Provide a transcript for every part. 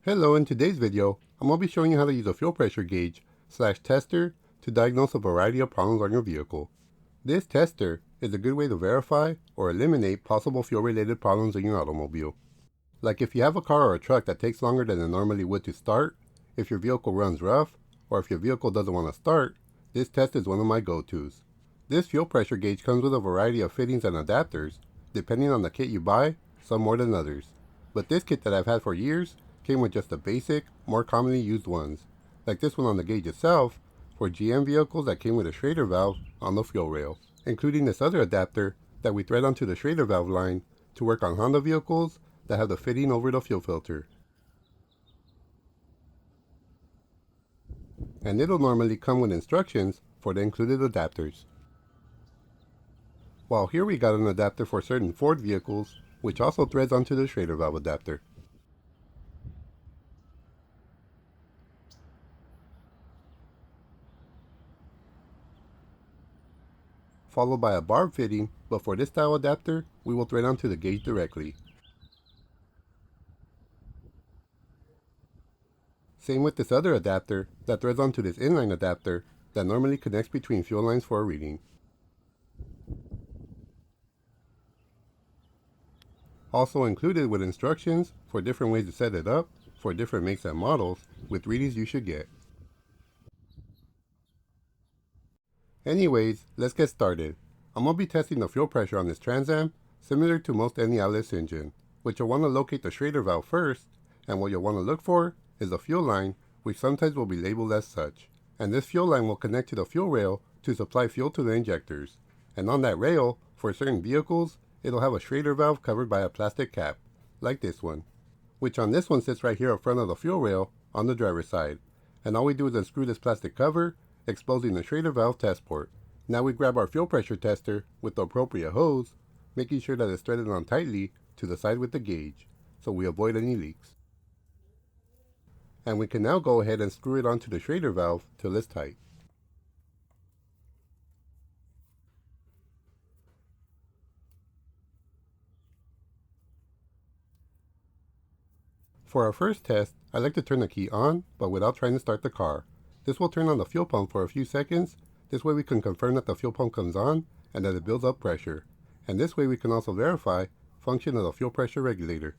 Hello, in today's video, I'm going to be showing you how to use a fuel pressure gauge / tester to diagnose a variety of problems on your vehicle. This tester is a good way to verify or eliminate possible fuel related problems in your automobile. Like if you have a car or a truck that takes longer than it normally would to start, if your vehicle runs rough, or if your vehicle doesn't want to start, this test is one of my go-tos. This fuel pressure gauge comes with a variety of fittings and adapters, depending on the kit you buy, some more than others. But this kit that I've had for years came with just the basic, more commonly used ones, like this one on the gauge itself, for GM vehicles that came with a Schrader valve on the fuel rail, including this other adapter that we thread onto the Schrader valve line to work on Honda vehicles that have the fitting over the fuel filter. And it'll normally come with instructions for the included adapters. While here we got an adapter for certain Ford vehicles, which also threads onto the Schrader valve adapter. Followed by a barb fitting, but for this style adapter, we will thread onto the gauge directly. Same with this other adapter that threads onto this inline adapter that normally connects between fuel lines for a reading. Also included with instructions for different ways to set it up for different makes and models with readings you should get. Anyways, let's get started. I'm going to be testing the fuel pressure on this Trans Am similar to most any outlet engine, which you'll want to locate the Schrader valve first, and what you'll want to look for is a fuel line, which sometimes will be labeled as such. And this fuel line will connect to the fuel rail to supply fuel to the injectors. And on that rail, for certain vehicles, it'll have a Schrader valve covered by a plastic cap, like this one, which on this one sits right here up front of the fuel rail on the driver's side. And all we do is unscrew this plastic cover, exposing the Schrader valve test port. Now we grab our fuel pressure tester with the appropriate hose, making sure that it's threaded on tightly to the side with the gauge, so we avoid any leaks. And we can now go ahead and screw it onto the Schrader valve till it's tight. For our first test, I like to turn the key on, but without trying to start the car. This will turn on the fuel pump for a few seconds. This way we can confirm that the fuel pump comes on and that it builds up pressure. And this way we can also verify function of the fuel pressure regulator.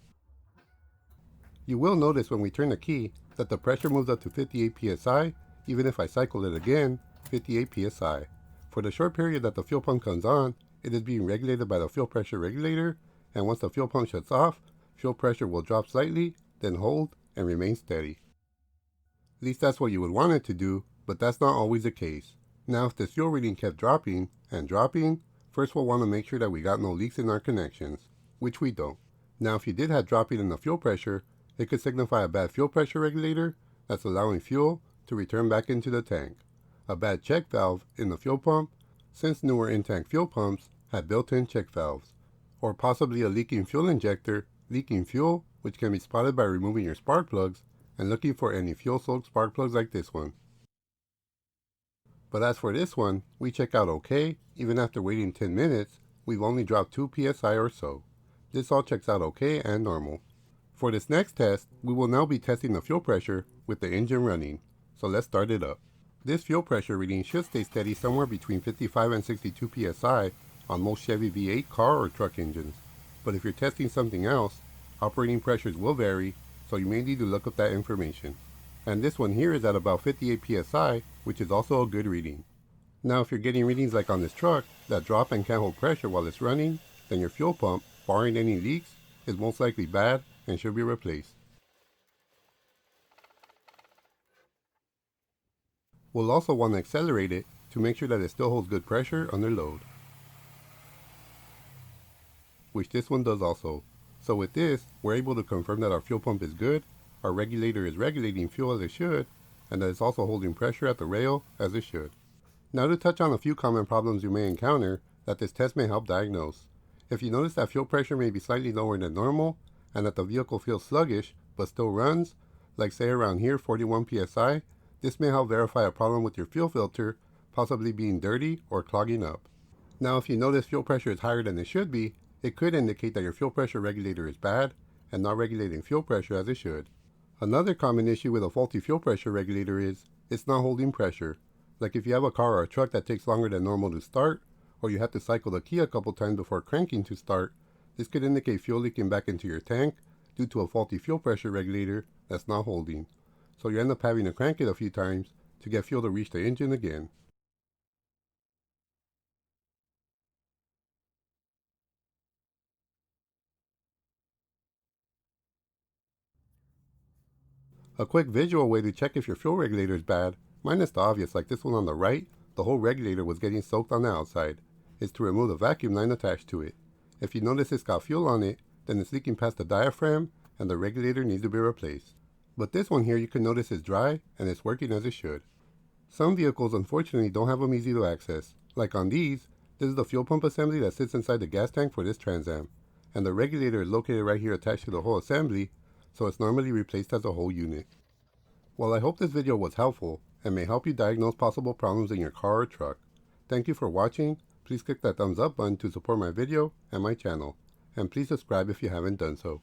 You will notice when we turn the key that the pressure moves up to 58 psi, even if I cycle it again, 58 psi. For the short period that the fuel pump comes on, it is being regulated by the fuel pressure regulator, and once the fuel pump shuts off, fuel pressure will drop slightly, then hold, and remain steady. At least that's what you would want it to do, but that's not always the case. Now if the fuel reading kept dropping and dropping, first we'll want to make sure that we got no leaks in our connections, which we don't. Now if you did have dropping in the fuel pressure, it could signify a bad fuel pressure regulator that's allowing fuel to return back into the tank, a bad check valve in the fuel pump, since newer in-tank fuel pumps have built-in check valves, or possibly a leaking fuel injector leaking fuel, which can be spotted by removing your spark plugs and looking for any fuel-soaked spark plugs like this one. But as for this one, we check out okay. Even after waiting 10 minutes, we've only dropped 2 psi or so. This all checks out okay and normal. For this next test, we will now be testing the fuel pressure with the engine running, so let's start it up. This fuel pressure reading should stay steady somewhere between 55 and 62 psi on most Chevy V8 car or truck engines, but if you're testing something else, operating pressures will vary, so you may need to look up that information. And this one here is at about 58 psi, which is also a good reading. Now if you're getting readings like on this truck that drop and can't hold pressure while it's running, then your fuel pump, barring any leaks, is most likely bad and should be replaced. We'll also want to accelerate it to make sure that it still holds good pressure under load, which this one does also. So with this, we're able to confirm that our fuel pump is good, our regulator is regulating fuel as it should, and that it's also holding pressure at the rail as it should. Now to touch on a few common problems you may encounter that this test may help diagnose. If you notice that fuel pressure may be slightly lower than normal, and that the vehicle feels sluggish but still runs, like say around here 41 psi, this may help verify a problem with your fuel filter, possibly being dirty or clogging up. Now if you notice fuel pressure is higher than it should be, it could indicate that your fuel pressure regulator is bad and not regulating fuel pressure as it should. Another common issue with a faulty fuel pressure regulator is it's not holding pressure. Like if you have a car or a truck that takes longer than normal to start, or you have to cycle the key a couple times before cranking to start, this could indicate fuel leaking back into your tank due to a faulty fuel pressure regulator that's not holding. So you end up having to crank it a few times to get fuel to reach the engine again. A quick visual way to check if your fuel regulator is bad, minus the obvious like this one on the right, the whole regulator was getting soaked on the outside, is to remove the vacuum line attached to it. If you notice it's got fuel on it, then it's leaking past the diaphragm and the regulator needs to be replaced. But this one here you can notice is dry and it's working as it should. Some vehicles unfortunately don't have them easy to access. Like on these, this is the fuel pump assembly that sits inside the gas tank for this Trans Am, and the regulator is located right here attached to the whole assembly, so it's normally replaced as a whole unit. Well, I hope this video was helpful and may help you diagnose possible problems in your car or truck. Thank you for watching. Please click that thumbs up button to support my video and my channel, and please subscribe if you haven't done so.